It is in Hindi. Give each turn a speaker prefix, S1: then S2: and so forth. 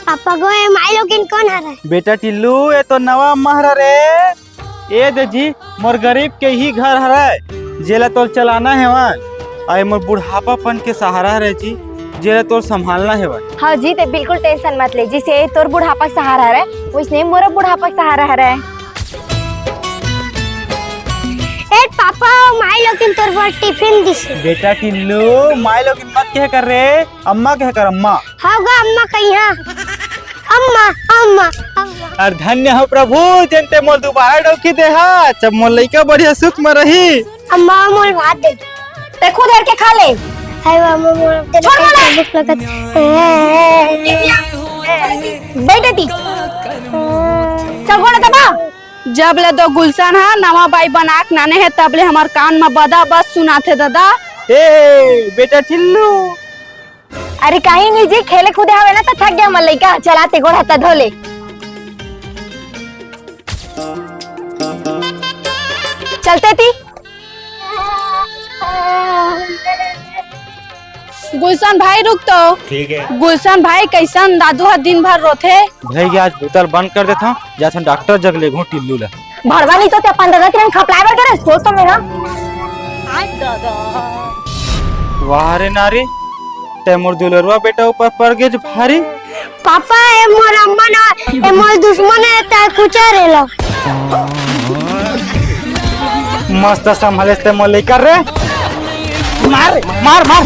S1: पापा गो ये माई लोगिन कौन हरे?
S2: बेटा टिल्लू ये तो नवा महरा रे। ए देजी मोर गरीब के ही घर हरे, जेला तोर चलाना है वहाँ। आए मोर बुढ़ापापन के सहारा है जी, जेला तोर संभालना है वहाँ।
S3: हाँ जी, ते बिल्कुल टेंशन मत ले, जिसे तोर बुढ़ापा का सहारा है उसने मोरा बुढ़ापा का सहारा है।
S1: ए पापा माई लोगिन तोर पर टिफिन दिस।
S2: बेटा टिल्लू माई लोग मत कह कर रे, अम्मा कह कर अम्मा।
S1: हाँ गा अम्मा कहिया अम्मा अम्मा अम्मा।
S2: और धन्य हो प्रभु जनते मोल दोबारा डोकी दे हा, जब मोल लइका बढ़िया सुख में रही।
S1: अम्मा मोल भात दे,
S3: ते खुद हर के खा ले।
S1: हाय अम्मा मोल दे भूख लगत।
S3: बैठे ती चगोड़ दबा।
S4: जब ले दो गुलशन है नवा बाई बनाक नाने है तब ले हमार कान में बदा बस सुनाते दादा।
S2: ए बेटा टिल्लू
S3: अरे कहीं नहीं जी, खेले कूदे हवे ना तो थक गया मन लइका, चलाते गोड़ हाथ धोले। चलते थी
S4: गुलशन भाई रुक तो।
S2: ठीक है
S4: गुलशन भाई कैसन दादू है दिन भर रोथे?
S2: भैया आज बोतल बंद कर देता हूँ, जाता डॉक्टर जग ले घूं टिल्लू ला।
S3: भड़वा नहीं तो ते अपन दादा तेरे खपलाए करे सो तो मेरा।
S2: वाह रे नारी, ते मोर दुलरवा बेटा ऊपर पड़ गए जो भारी।
S1: पापा ए मोर अम्मा ना ए मोर दुश्मन है ता कुचा रे लो।
S2: मस्त संभाले ते मोल लेकर रे, मार मार मार।